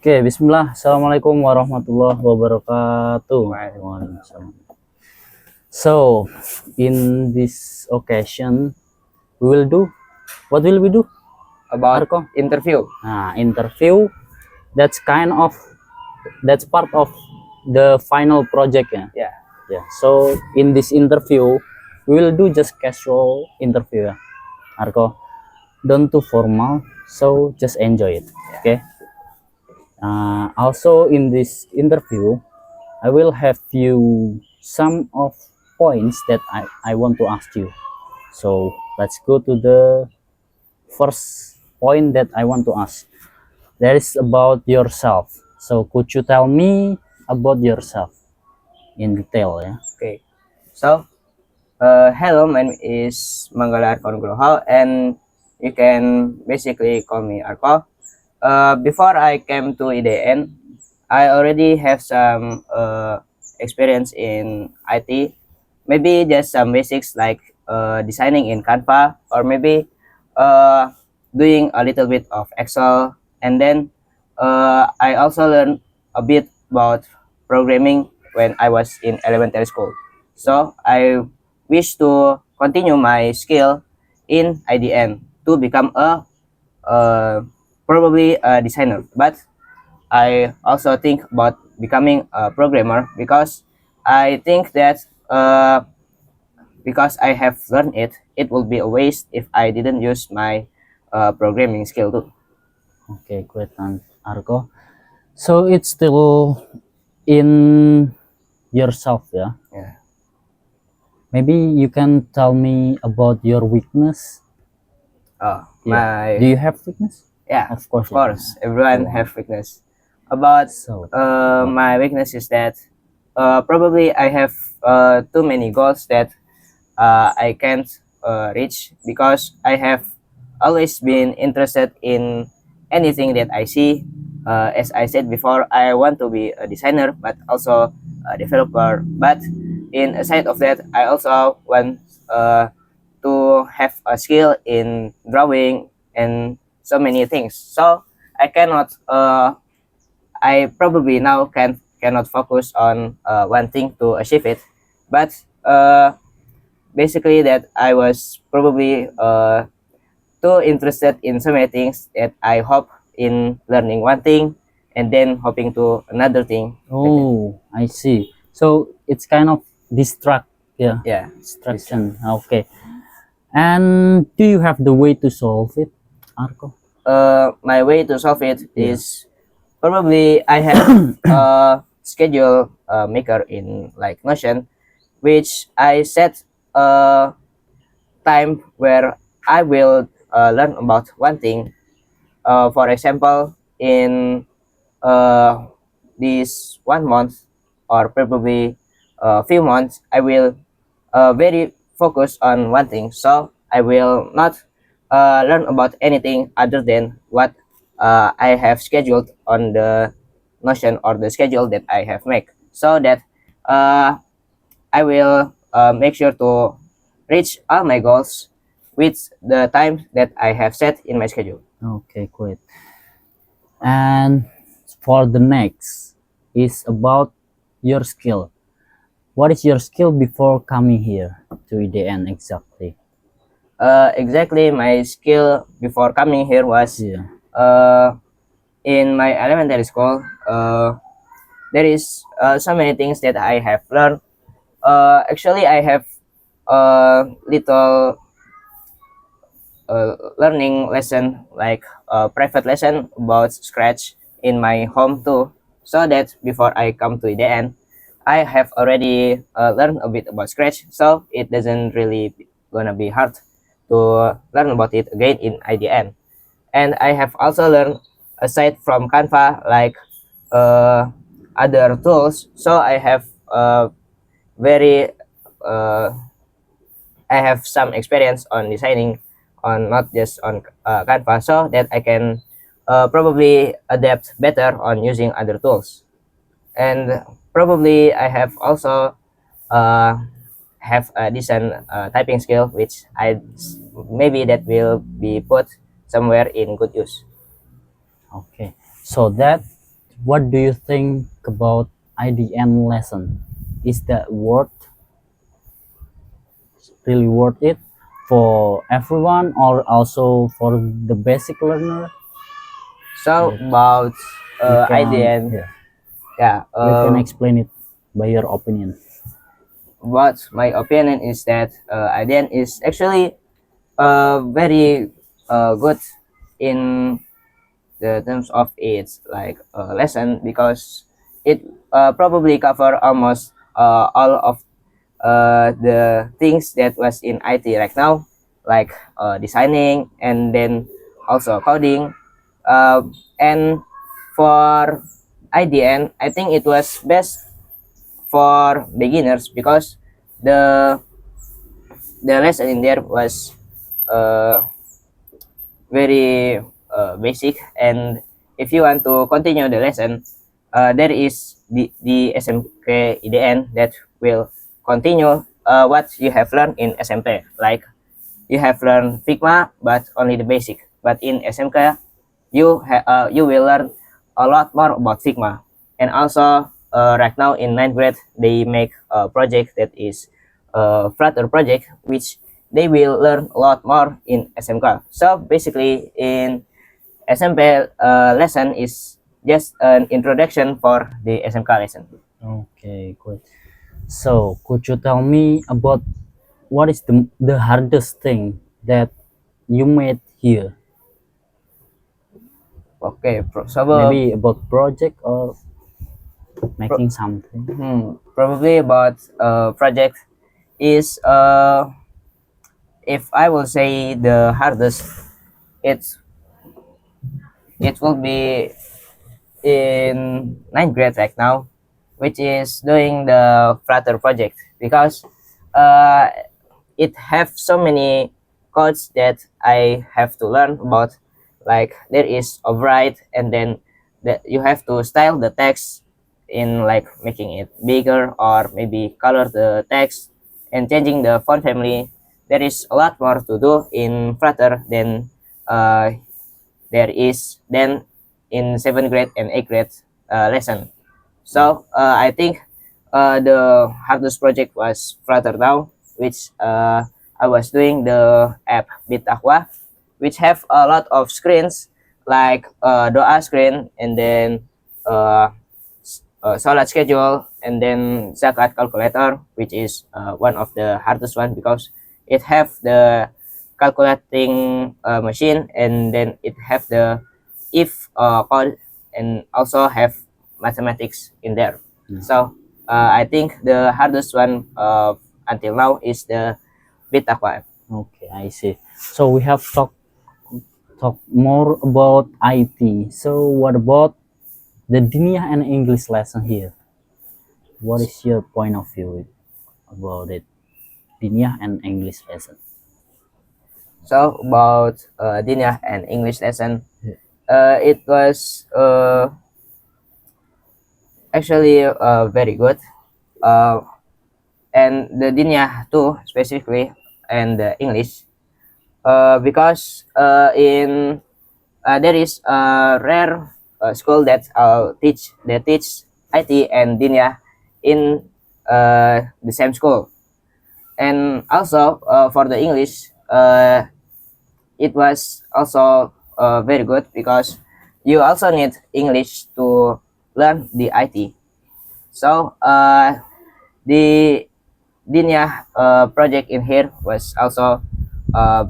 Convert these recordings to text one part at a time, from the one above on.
Oke, bismillah. Assalamualaikum warahmatullahi wabarakatuh. Waalaikumsalam. So, in this occasion, we will do, what will we do? About Arko? interview. Interview. That's part of the final project, ya. Yeah. Yeah. So, in this interview, we will do just casual interview, ya. Arko, don't too formal. So, just enjoy it. Okay. Also, in this interview, I will have you some of points that I want to ask you. So let's go to the first point that I want to ask. That is about yourself. So could you tell me about yourself in detail? Yeah. Okay. So, hello, my name is Manggala Arko Nugroho, and you can basically call me Arko. Before I came to IDN, I already have some experience in IT. Maybe just some basics like designing in Canva, or maybe doing a little bit of Excel. And then I also learned a bit about programming when I was in elementary school. So I wish to continue my skill in IDN to become probably a designer. But I also think about becoming a programmer because I think that because I have learned it, it will be a waste if I didn't use my programming skill too. Okay, great, Arko. So it's still in yourself, yeah. Yeah. Maybe you can tell me about your weakness. Oh, Yeah. my Do you have weakness? yeah, Of course, of course, everyone Go on. have weakness. About So my weakness is that probably I have too many goals that I can't reach because I have always been interested in anything that I see. As I said before, I want to be a designer, but also a developer. But in aside of that, I also want to have a skill in drawing and so many things. So I cannot. I probably now cannot focus on one thing to achieve it, but basically that I was probably too interested in so many things that I hope in learning one thing and then hoping to another thing. oh, I see. So it's kind of Yeah, distraction. Okay. And do you have the way to solve it, Arko? my way to solve it Yeah. is probably I have a schedule maker in like Notion, which I set a time where I will learn about one thing. For example, in uh, this 1 month or probably a few months, I will very focus on one thing. So I will not learn about anything other than what I have scheduled on the Notion or the schedule that I have made. So that uh, I will make sure to reach all my goals with the time that I have set in my schedule. Okay, great. And for the next is about your skill. What is your skill before coming here to EDN exactly? Exactly, my skill before coming here was Yeah. in my elementary school. There is so many things that I have learned. Actually, I have a little learning lesson, like a private lesson about Scratch in my home too. So that before I come to IDN, I have already learned a bit about Scratch. So it doesn't really gonna be hard to learn about it again in IDN. And I have also learned aside from Canva like uh, other tools. So I have very uh, I have some experience on designing on not just on Canva, so that I can probably adapt better on using other tools. And probably I have also uh, have a decent typing skill, which maybe that will be put somewhere in good use. Okay. So that what do you think about IDN lesson? Is that really worth it for everyone or also for the basic learner? So Yeah. about You can, IDN, yeah, yeah. you can explain it by your opinion. What my opinion is that IDN is actually very good in the terms of its like lesson, because it probably cover almost all of the things that was in IT right now, like designing and then also coding. And for IDN, I think it was best for beginners because the the lesson in there was uh, very basic. And if you want to continue the lesson, there is the SMK IDN that will continue what you have learned in SMP. Like you have learned Figma, but only the basic. But in SMK, you will learn a lot more about Figma. And also, right now in ninth grade, they make a project that is a Flutter project, which they will learn a lot more in SMK. So basically, in SMP lesson is just an introduction for the SMK lesson. Okay, good. So, could you tell me about what is the hardest thing that you made here? Okay, so Maybe about project or making something. probably about project is if I will say the hardest, it's it will be in ninth grade right now, which is doing the Flutter project, because uh, it have so many codes that I have to learn about. Like there is override, and then that you have to style the text in like making it bigger or maybe color the text and changing the font family. There is a lot more to do in Flutter than uh, there is then in seventh grade and eighth grade lesson. So I think the hardest project was Flutter now, which I was doing the app Bitakwa, which have a lot of screens like doa screen, and then uh, salat schedule, and then zakat calculator, which is one of the hardest one because it have the calculating machine, and then it have the if code, and also have mathematics in there. So I think the hardest one until now is the Bitakwa. Okay, I see. So we have talk more about IT. So what about the Dinia and English lesson here? What is your point of view about it? Dinia and English lesson. So about Dinya and English lesson, Yeah. it was actually very good. Uh, and the Dinya too specifically, and the English, because in there is a rare school that teach IT and Dinya in the same school. And also for the English, it was also very good because you also need English to learn the IT. So the Dinya project in here was also uh,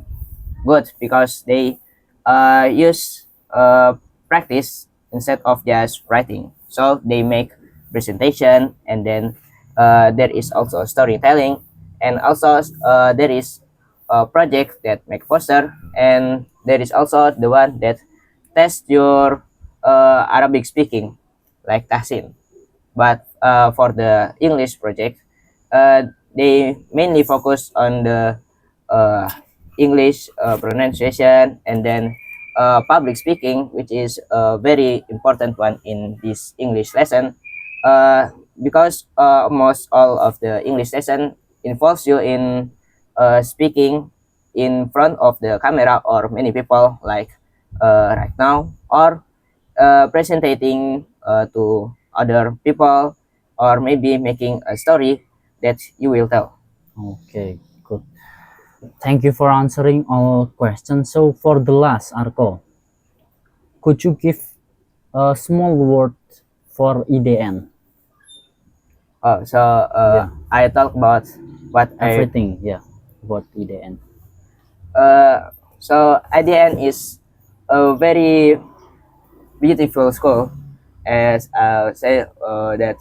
good because they use practice instead of just writing. So they make presentation, and then there is also storytelling, and also there is a project that make poster, and there is also the one that test your Arabic speaking, like Tahsin. But for the English project, they mainly focus on the uh, English pronunciation, and then public speaking, which is a very important one in this English lesson, uh, because almost all of the English lesson involves you in speaking in front of the camera or many people, like right now, or presenting to other people, or maybe making a story that you will tell. Okay, good. Thank you for answering all questions. So for the last, Arko, could you give a small word for IDN? So Yeah. I talk about what Everything, yeah, about IDN. so IDN is a very beautiful school, as I say that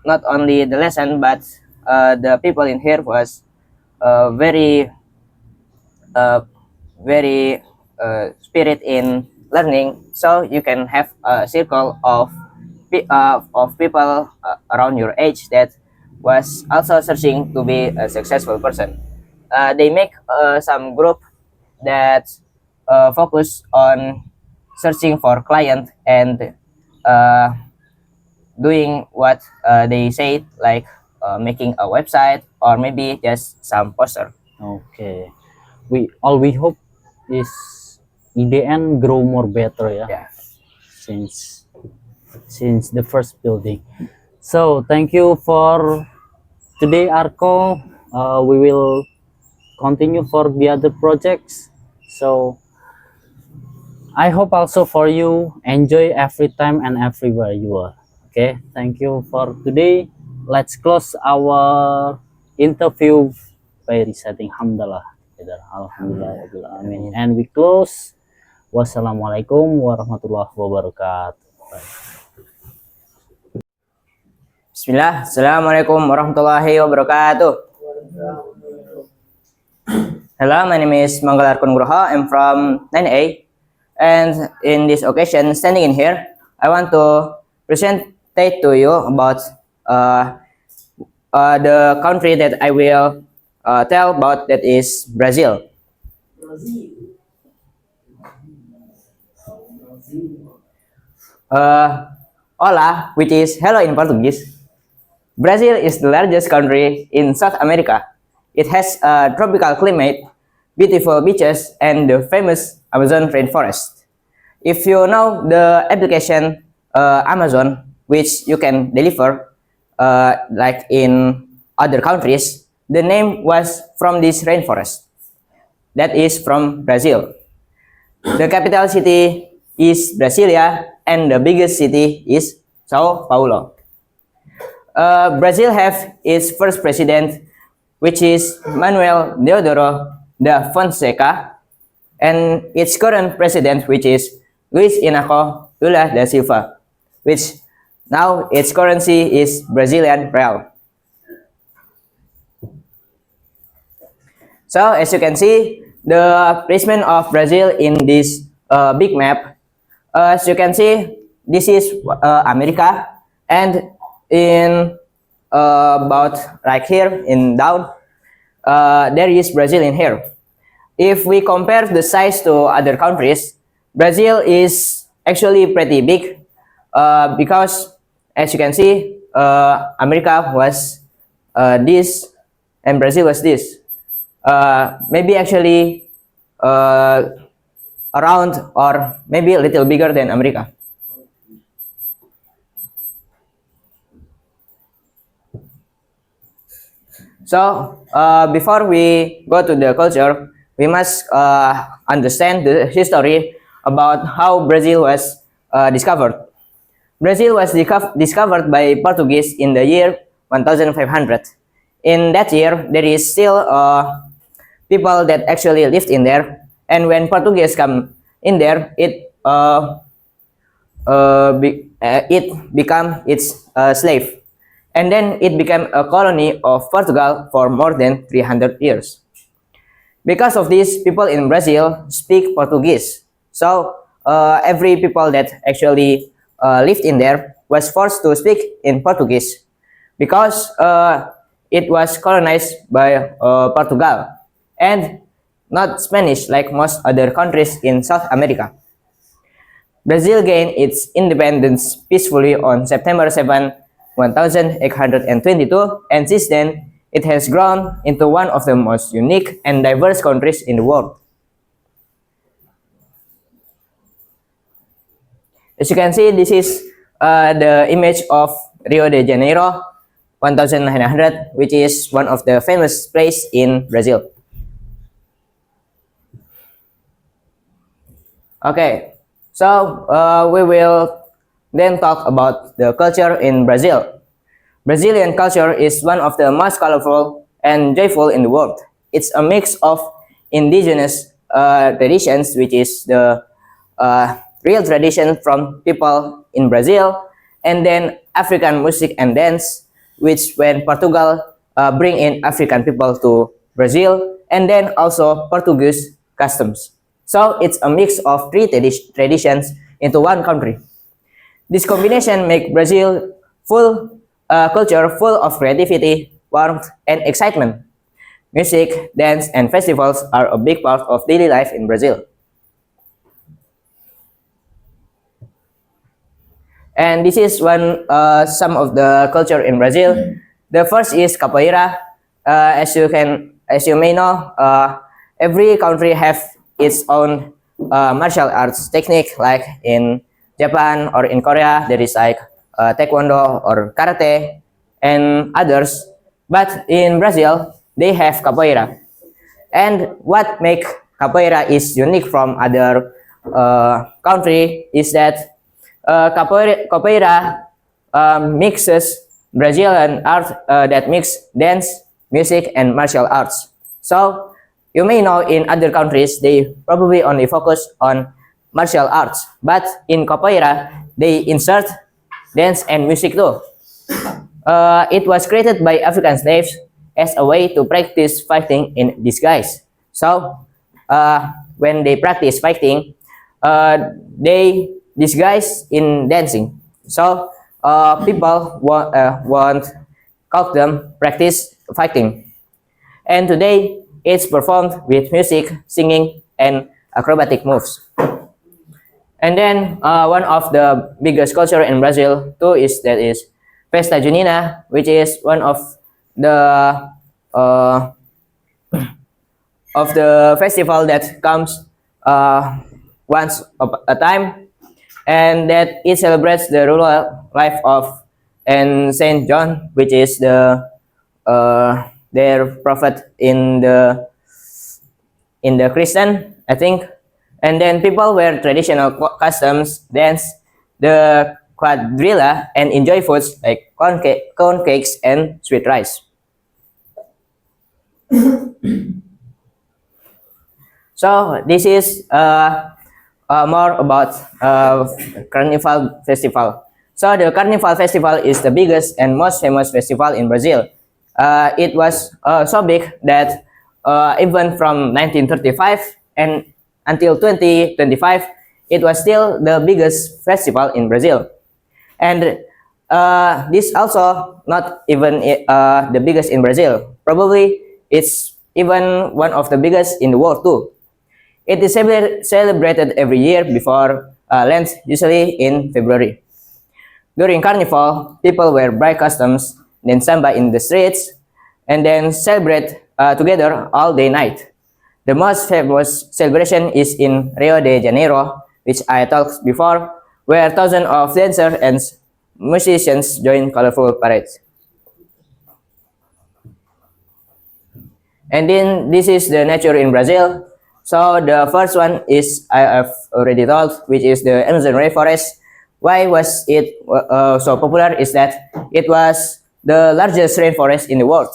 not only the lesson but the people in here was very uh, very spirit in learning, so you can have a circle of people around your age that was also searching to be a successful person. They make some group that focus on searching for client and uh, doing what they say, like making a website or maybe just some poster. Okay. We hope is IDN grow more better, yeah, Yeah. since the first building. So thank you for today, Arko. We will continue for the other projects. So I hope also for you enjoy every time and everywhere you are. Okay, thank you for today. Let's close our interview by reciting Hamdalah. Alhamdulillah, amin. And we close. Wassalamualaikum warahmatullahi wabarakatuh. Bismillah. Assalamualaikum warahmatullahi wabarakatuh. Hello, my name is Manggalar Nugroho. I'm from 9A, and in this occasion, standing in here, I want to present to you about the country that I will tell about, that is Brazil. Hola, which is hello in Portuguese. Brazil is the largest country in South America. It has a tropical climate, beautiful beaches, and the famous Amazon rainforest. If you know the application Amazon, which you can deliver like in other countries, the name was from this rainforest. That is from Brazil. The capital city is Brasilia, and the biggest city is Sao Paulo. Brazil have its first president, which is Manuel Deodoro da Fonseca, and its current president, which is Luiz Inácio Lula da Silva, which now its currency is Brazilian real. So as you can see, the placement of Brazil in this big map, as you can see, this is America, and in about like here in down, there is Brazil in here. If we compare the size to other countries, Brazil is actually pretty big because as you can see, America was this and Brazil was this. Maybe actually around or maybe a little bigger than America. So before we go to the culture, we must understand the history about how Brazil was discovered. Brazil was discovered by Portuguese in the year 1500. In that year, there is still people that actually lived in there. And when Portuguese come in there, it become its slave. And then it became a colony of Portugal for more than 300 years. Because of this, people in Brazil speak Portuguese. So every people that actually lived in there was forced to speak in Portuguese because it was colonized by Portugal and not Spanish like most other countries in South America. Brazil gained its independence peacefully on September 7, 1822, and since then, it has grown into one of the most unique and diverse countries in the world. As you can see, this is the image of Rio de Janeiro 1900, which is one of the famous place in Brazil. Okay, so we will then talk about the culture in Brazil. Brazilian culture is one of the most colorful and joyful in the world. It's a mix of indigenous traditions, which is the real tradition from people in Brazil, and then African music and dance, which when Portugal bring in African people to Brazil, and then also Portuguese customs. So it's a mix of three traditions into one country. This combination makes Brazil full culture full of creativity, warmth, and excitement. Music, dance, and festivals are a big part of daily life in Brazil. And this is some of the culture in Brazil. The first is capoeira. As you may know, every country have its own martial arts technique. Like in Japan or in Korea, there is like taekwondo or karate and others. But in Brazil, they have capoeira. And what make capoeira is unique from other country is that capoeira mixes Brazilian art that mix dance, music, and martial arts. So you may know in other countries they probably only focus on martial arts, but in capoeira they insert dance and music too. It was created by African slaves as a way to practice fighting in disguise. So when they practice fighting, they disguise in dancing. So people want call them practice fighting. And today it's performed with music, singing, and acrobatic moves. And then one of the biggest culture in Brazil too is Festa Junina, which is one of the festival that comes once a time, and that it celebrates the rural life of and Saint John, which is their prophet in the Christian, I think. And then people wear traditional customs, dance the quadrilla, and enjoy foods like corn cakes and sweet rice. So this is more about Carnival Festival. So the Carnival Festival is the biggest and most famous festival in Brazil. It was so big that even from 1935 and until 2025, it was still the biggest festival in Brazil. And this also not even the biggest in Brazil. Probably it's even one of the biggest in the world too. It is celebrated every year before Lent, usually in February. During Carnival, people wear bright costumes, then samba in the streets, and then celebrate together all day night. The most famous celebration is in Rio de Janeiro, which I talked before, where thousands of dancers and musicians join colorful parades. And then this is the nature in Brazil. So the first one is I have already told, which is the Amazon rainforest. Why was it so popular? Is that it was the largest rainforest in the world.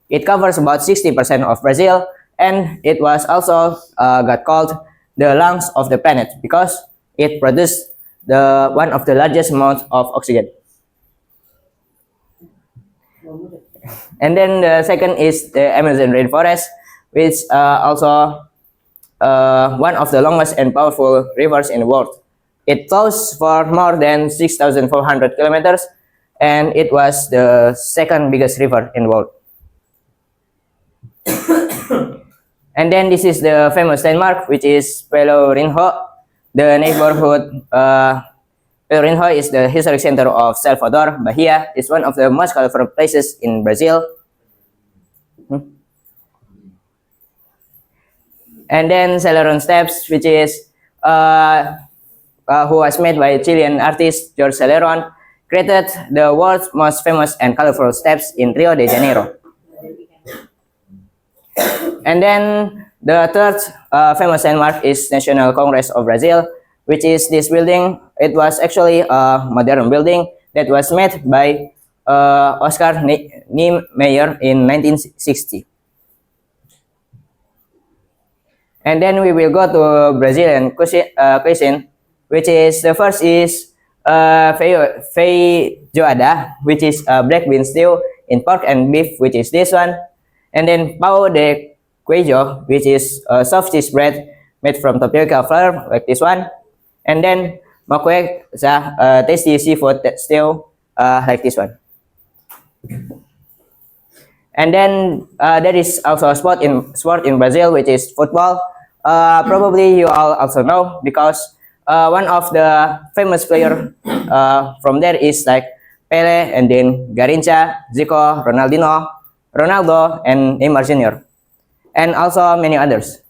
It covers about 60% of Brazil, and it was also got called the lungs of the planet because it produced one of the largest amounts of oxygen. And then the second is the Amazon rainforest, which also one of the longest and powerful rivers in the world. It flows for more than 6,400 kilometers, and it was the second biggest river in the world. And then this is the famous landmark, which is Pelourinho. The neighborhood Pelourinho is the historic center of Salvador Bahia. It's one of the most colorful places in Brazil. And then Celeron Steps, which is who was made by Chilean artist George Celeron. created the world's most famous and colorful steps in Rio de Janeiro. And then the third famous landmark is National Congress of Brazil, which is this building. It was actually a modern building that was made by Oscar Niemeyer in 1960. And then we will go to Brazilian cuisine, which is the first is feijoada, which is black bean stew in pork and beef, which is this one. And then pão de queijo, which is soft cheese bread made from tapioca flour, like this one. And then macueca, tasty seafood stew, like this one. And then there is also a sport in Brazil, which is football. Probably you all also know, because one of the famous player from there is like Pele, and then Garrincha, Zico, Ronaldo, and Neymar Jr., and also many others.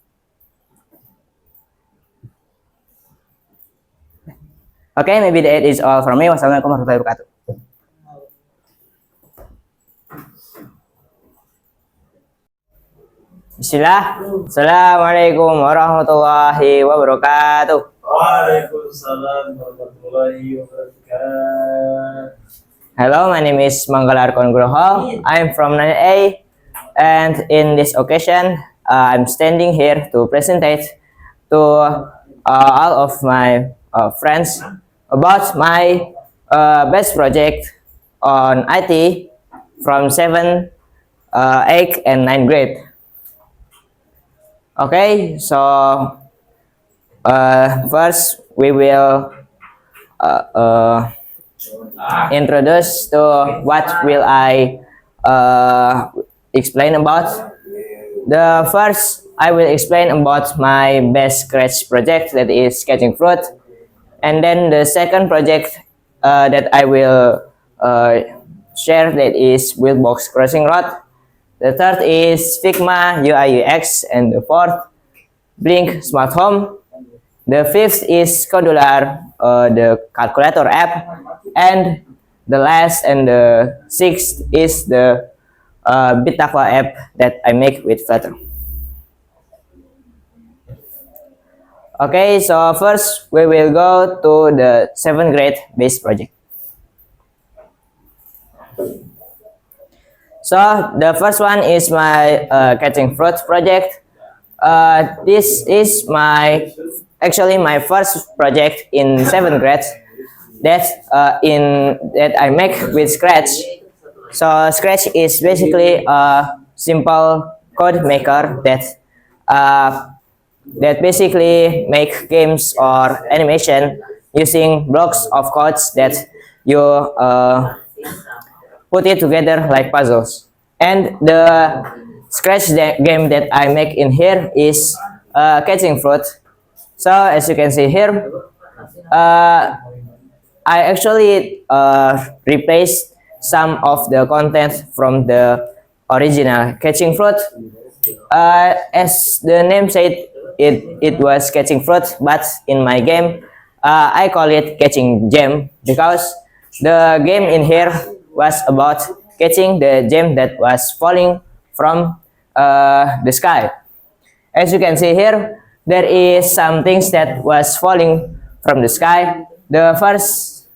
Okay, maybe that is all from me. Wassalamualaikum warahmatullahi wabarakatuh. Bismillah. Assalamualaikum warahmatullahi wabarakatuh. Waalaikumsalam warahmatullahi wabarakatuh. Hello, my name is Manggalar Kongroho. I'm from 9A, and in this occasion, I'm standing here to present to all of my friends about my best project on IT from 7, 8, and 9th grade. Okay, so first we will introduce to what will I explain about. The first, I will explain about my best Scratch project, that is Sketching Fruit. And then the second project that I will share, that is Wheelbox Crossing Road. The third is Figma UI UX, and the fourth, Blink Smart Home. The fifth is Codular, the calculator app, and the last and the sixth is the Bitaqwa app that I make with Flutter. Okay, so first we will go to the 7th grade base project. So the first one is my Catching Fruit project. This is actually my first project in 7th grade that I make with Scratch. So Scratch is basically a simple code maker that basically make games or animation using blocks of codes that you put it together like puzzles. And the Scratch game that I make in here is Catching Fruit. So as you can see here, I actually replaced some of the content from the original Catching Fruit. As the name said, it was Catching Fruit, but in my game, I call it Catching Gem, because the game in here was about catching the gem that was falling from the sky. As you can see here, there is some things that was falling from the sky. The first,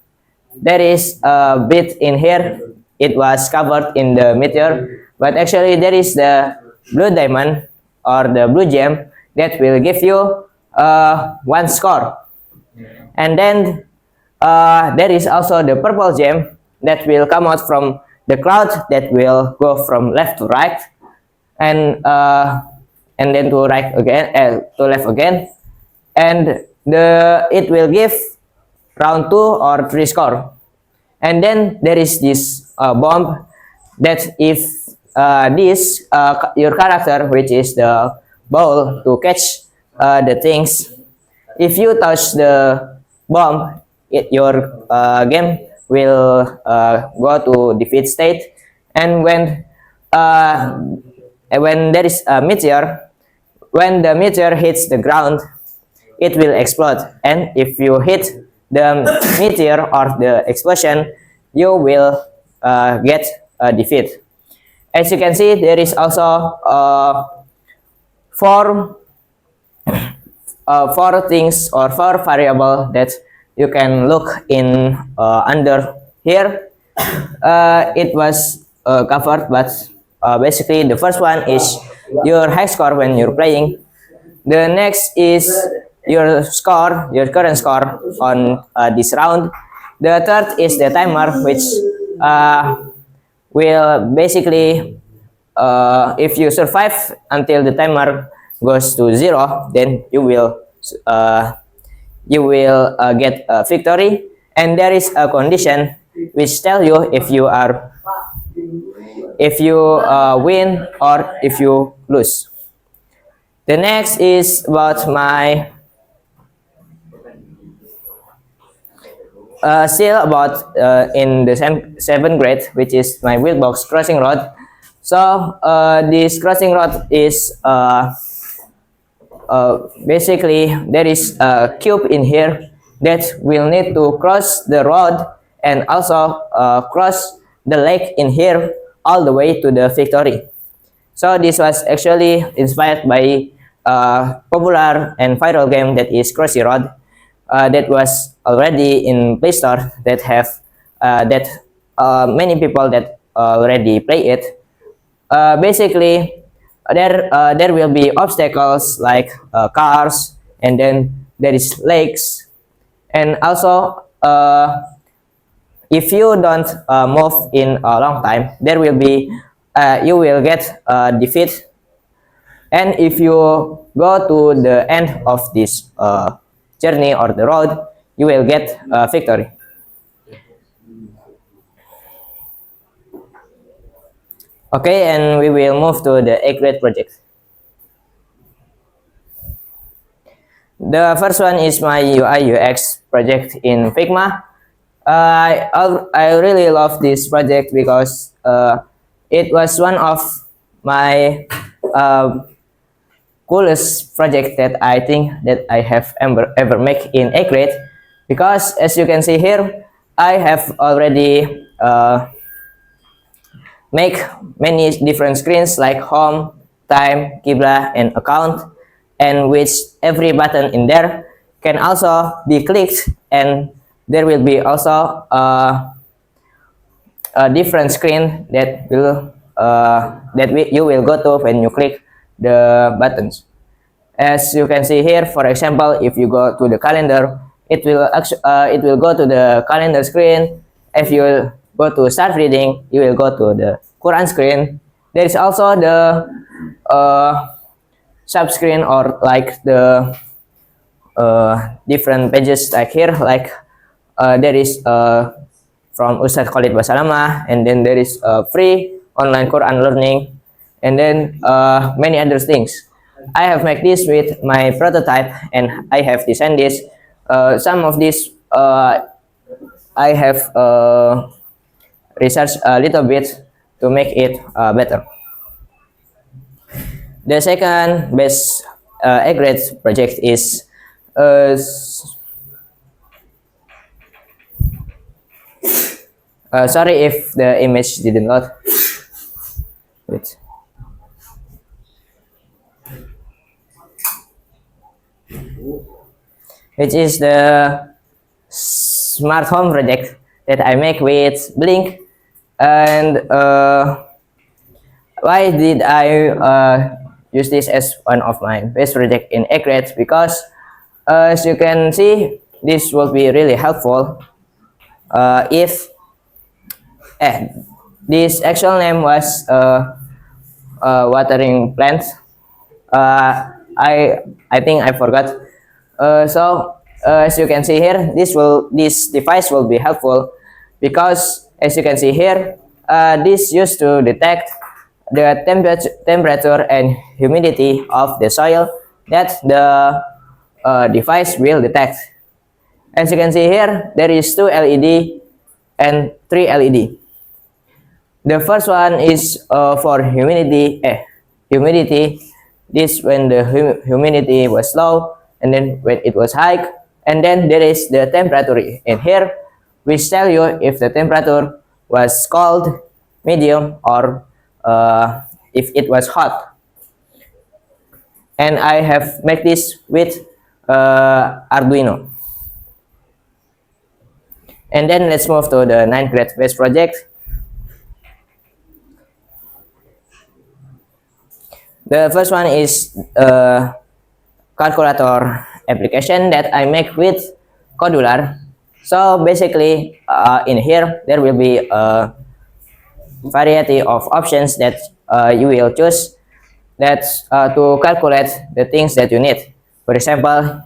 there is a bit in here. It was covered in the meteor, but actually there is the blue diamond or the blue gem that will give you 1 score. And then there is also the purple gem that will come out from the cloud, that will go from left to right, and then to right again, to left again, and it will give round 2 or 3 score. And then there is this bomb that if your character, which is the ball to catch the things, if you touch the bomb, your game will go to defeat state. And when there is a meteor, when the meteor hits the ground, it will explode. And if you hit the meteor or the explosion, you will get a defeat. As you can see, there is also four four things or four variable that you can look in under here. It was covered, but basically the first one is your high score when you're playing. The next is your score, your current score on this round. The third is the timer, which will basically, if you survive until the timer goes to 0, then you will get a victory. And there is a condition which tell you if you win or if you lose. The next is about my still about in the seventh grade, which is my wheelbox crossing rod. So this crossing rod is basically there is a cube in here that will need to cross the road and also cross the lake in here all the way to the victory. So this was actually inspired by a popular and viral game that is Crossy Road, that was already in Play Store, that have many people that already play it. Basically, there will be obstacles like cars, and then there is lakes, and also if you don't move in a long time, there will be you will get defeat. And if you go to the end of this journey or the road, you will get victory. Okay, and we will move to the 8th grade project. The first one is my UI UX project in Figma. I really love this project because it was one of my coolest project that I think that I have ever make in 8th grade, because as you can see here, I have already make many different screens like home, time, Qibla, and account, and which every button in there can also be clicked, and there will be also a different screen that will you will go to when you click the buttons. As you can see here, for example, if you go to the calendar, it will go to the calendar screen. If you go to start reading, you will go to the Quran screen. There is also the sub screen, or like the different pages like here, like there is from Ustadz Khalid Basalamah, and then there is free online Quran learning, and then many other things. I have made this with my prototype, and I have designed this. Some of this I have researched a little bit to make it better. The second best 8th grade project is sorry if the image didn't load. Wait. Which is the smart home project that I make with Blink. And why did I use this as one of my best project in 8th grade? Because as you can see, this will be really helpful if this actual name was watering plants. I think I forgot. So as you can see here, this device will be helpful, because as you can see here, this used to detect the temperature and humidity of the soil that the device will detect. As you can see here, there is 2 LED and 3 LED. The first one is for humidity. This when the humidity was low, and then when it was high, and then there is the temperature in here. which tell you if the temperature was cold, medium, or if it was hot. And I have made this with Arduino. And then let's move to the 9th grade base project. The first one is a calculator application that I make with Codular. So basically, in here there will be a variety of options that you will choose that to calculate the things that you need. For example,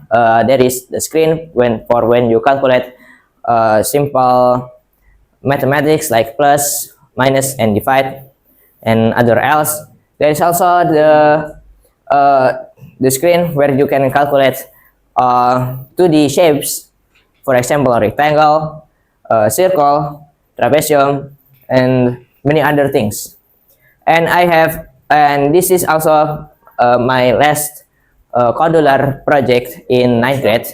there is the screen when you calculate simple mathematics like plus, minus, and divide, and other else. There is also the screen where you can calculate 2D shapes, for example, a rectangle, a circle, trapezium, and many other things. And this is also my last Codular project in 9th grade,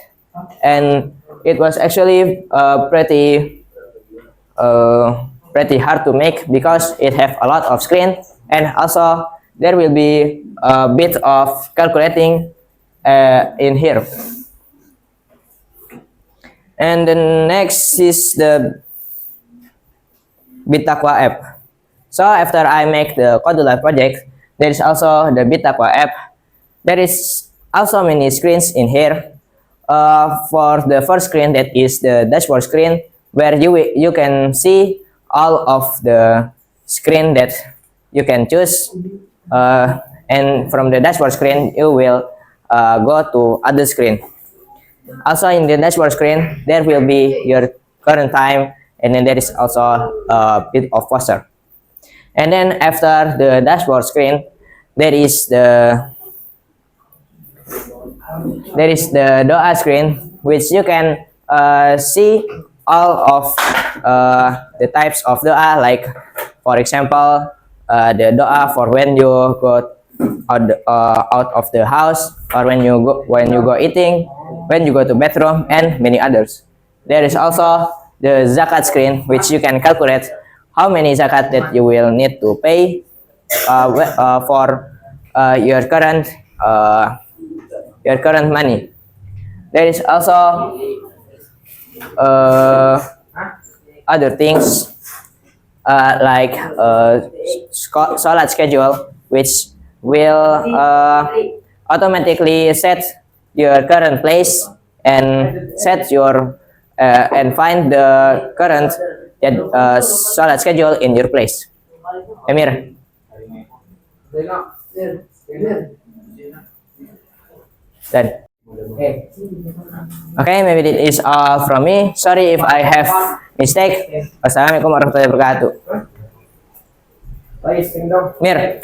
and it was actually pretty hard to make because it have a lot of screen, and also there will be a bit of calculating in here. And the next is the Bitaqwa app. So after I make the Codular project, there is also the Bitaqwa app. There is also many screens in here. For the first screen, that is the dashboard screen, where you can see all of the screen that you can choose. And from the dashboard screen, you will go to other screen. Also in the dashboard screen, there will be your current time, and then there is also a bit of poster. And then after the dashboard screen, there is the doa screen, which you can see all of the types of doa, like for example the doa for when you go out of the house, or when you go eating, when you go to bathroom, and many others. There is also the zakat screen, which you can calculate how many zakat that you will need to pay for your current money. There is also other things like Salat schedule, which will automatically set your current place and set your and find the current Salat schedule in your place. Emir. Done. Okay, maybe that is all from me. Sorry if I have mistake. Wassalamualaikum warahmatullahi wabarakatuh. Mir.